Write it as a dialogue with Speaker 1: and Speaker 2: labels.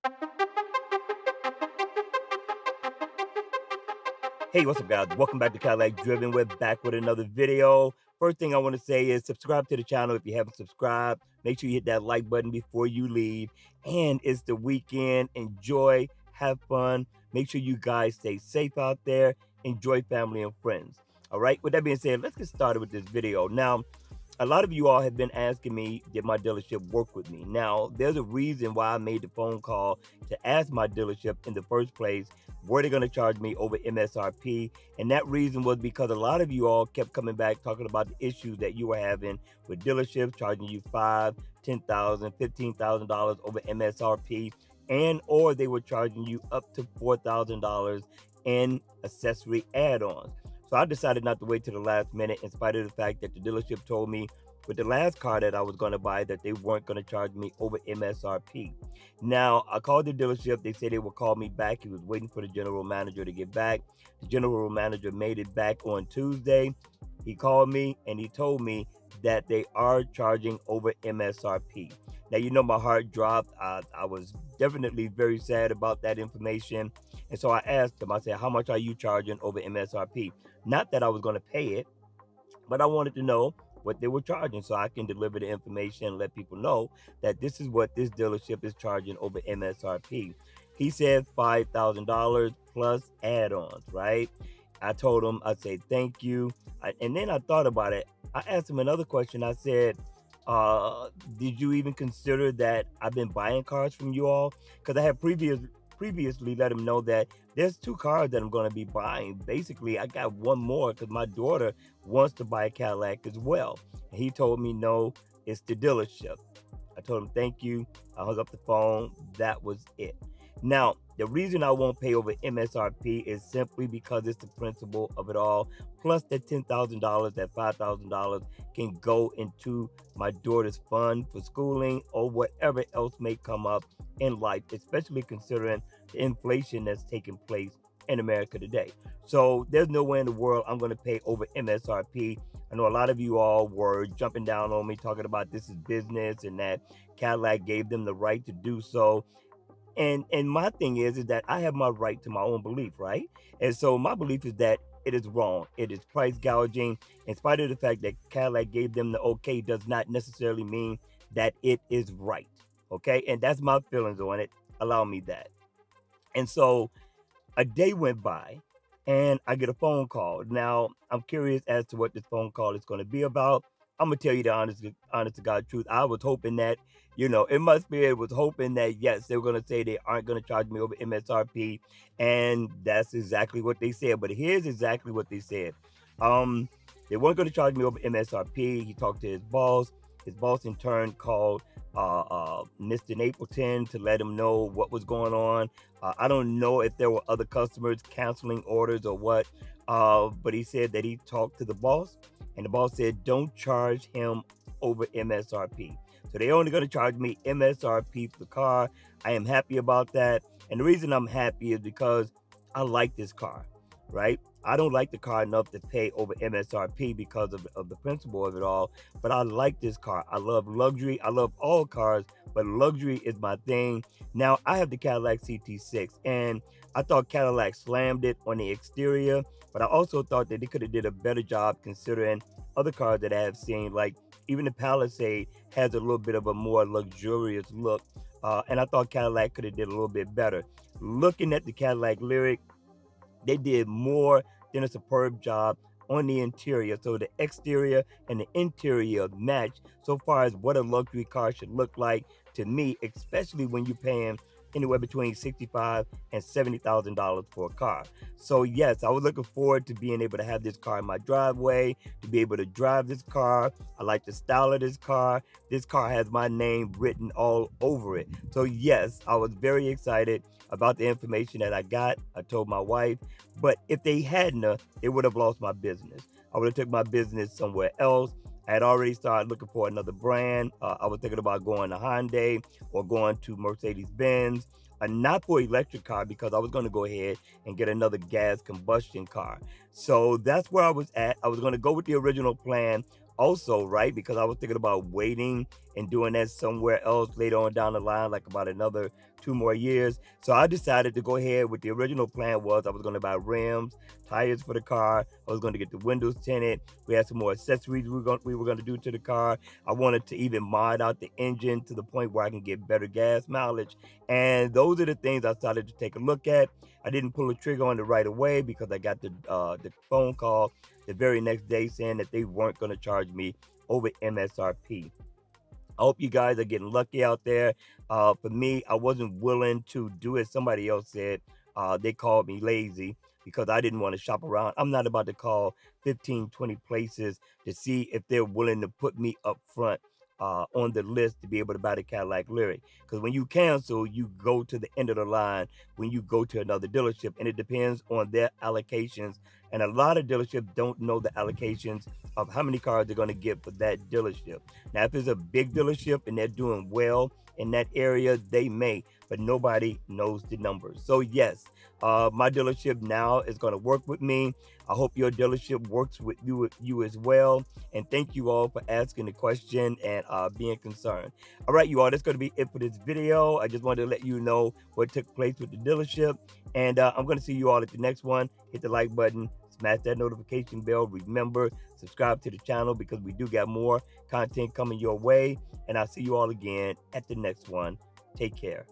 Speaker 1: Hey, what's up, guys? Welcome back to Cadillac Driven. We're back with another video. First thing I want to say is subscribe to the channel if you haven't subscribed. Make sure you hit that like button before you leave. And it's the weekend. Enjoy, have fun. Make sure you guys stay safe out there. Enjoy family and friends. All right, with that being said, let's get started with this video. Now, a lot of you all have been asking me, did my dealership work with me? Now, there's a reason why I made the phone call to ask my dealership in the first place, were they going to charge me over MSRP? And that reason was because a lot of you all kept coming back talking about the issues that you were having with dealerships charging you $5,000, $10,000, $15,000 over MSRP, and or they were charging you up to $4,000 in accessory add-ons. So I decided not to wait till the last minute, in spite of the fact that the dealership told me with the last car that I was going to buy that they weren't going to charge me over MSRP. Now, I called the dealership. They said they would call me back. He was waiting for the general manager to get back. The general manager made it back on Tuesday. He called me and he told me that they are charging over MSRP. Now, you know, my heart dropped. I was definitely very sad about that information. And so I asked him, I said, how much are you charging over MSRP? Not that I was going to pay it, but I wanted to know what they were charging so I can deliver the information and let people know that this is what this dealership is charging over MSRP. He said $5,000 plus add-ons, right? I told him, I said, thank you. And then I thought about it. I asked him another question. I said, did you even consider that I've been buying cars from you all? Because I had previously let him know that there's two cars that I'm going to be buying. Basically, I got one more because my daughter wants to buy a Cadillac as well. And he told me, no, it's the dealership. I told him, thank you. I hung up the phone. That was it. Now, the reason I won't pay over MSRP is simply because it's the principle of it all. Plus that $10,000, that $5,000 can go into my daughter's fund for schooling or whatever else may come up in life, especially considering the inflation that's taking place in America today. So there's no way in the world I'm going to pay over MSRP. I know a lot of you all were jumping down on me talking about this is business and that Cadillac gave them the right to do so. And my thing is that I have my right to my own belief, right? And so my belief is that it is wrong. It is price gouging. In spite of the fact that Cadillac gave them the okay, does not necessarily mean that it is right. Okay, and that's my feelings on it. Allow me that. And so a day went by and I get a phone call. Now, I'm curious as to what this phone call is going to be about. I'm going to tell you the honest to God truth. I was hoping that, it must be, it was hoping that, yes, they were going to say they aren't going to charge me over MSRP. And that's exactly what they said. But here's exactly what they said. They weren't going to charge me over MSRP. He talked to his boss. His boss, in turn, called Mr. Napleton to let him know what was going on. I don't know if there were other customers canceling orders or what, but he said that he talked to the boss, and the boss said, don't charge him over MSRP. So they're only going to charge me MSRP for the car. I am happy about that. And the reason I'm happy is because I like this car, right? I don't like the car enough to pay over MSRP because of the principle of it all, but I like this car. I love luxury. I love all cars, but luxury is my thing. Now, I have the Cadillac CT6, and I thought Cadillac slammed it on the exterior, but I also thought that they could have did a better job considering other cars that I have seen, like even the Palisade has a little bit of a more luxurious look, and I thought Cadillac could have did a little bit better. Looking at the Cadillac Lyriq, they did more than a superb job on the interior. So the exterior and the interior match so far as what a luxury car should look like to me, especially when you're paying anywhere between $65,000 and $70,000 for a car. So yes, I was looking forward to being able to have this car in my driveway, to be able to drive this car. I like the style of this car. This car has my name written all over it. So yes, I was very excited about the information that I got. I told my wife, but if they hadn't, it would have lost my business. I would have took my business somewhere else. I had already started looking for another brand. I was thinking about going to Hyundai or going to Mercedes-Benz, not for electric car because I was going to go ahead and get another gas combustion car. So that's where I was at. I was going to go with the original plan also, right? Because I was thinking about waiting and doing that somewhere else later on down the line, like about another 2 more years. So I decided to go ahead with the original plan was I was going to buy rims, tires for the car. I was going to get the windows tinted. We had some more accessories we were going to do to the car. I wanted to even mod out the engine to the point where I can get better gas mileage. And those are the things I started to take a look at. I didn't pull the trigger on it right away because I got the phone call the very next day saying that they weren't going to charge me over MSRP. I hope you guys are getting lucky out there. For me, I wasn't willing to do it. Somebody else said they called me lazy because I didn't want to shop around. I'm not about to call 15, 20 places to see if they're willing to put me up front on the list to be able to buy the Cadillac Lyriq. Because when you cancel, you go to the end of the line when you go to another dealership, and it depends on their allocations. And a lot of dealerships don't know the allocations of how many cars they're going to get for that dealership. Now, if it's a big dealership and they're doing well in that area, they may, but nobody knows the numbers. So yes, my dealership now is going to work with me. I hope your dealership works with you as well. And thank you all for asking the question and being concerned. All right, you all, that's going to be it for this video. I just wanted to let you know what took place with the dealership. And I'm going to see you all at the next one. Hit the like button, smash that notification bell. Remember, subscribe to the channel because we do got more content coming your way. And I'll see you all again at the next one. Take care.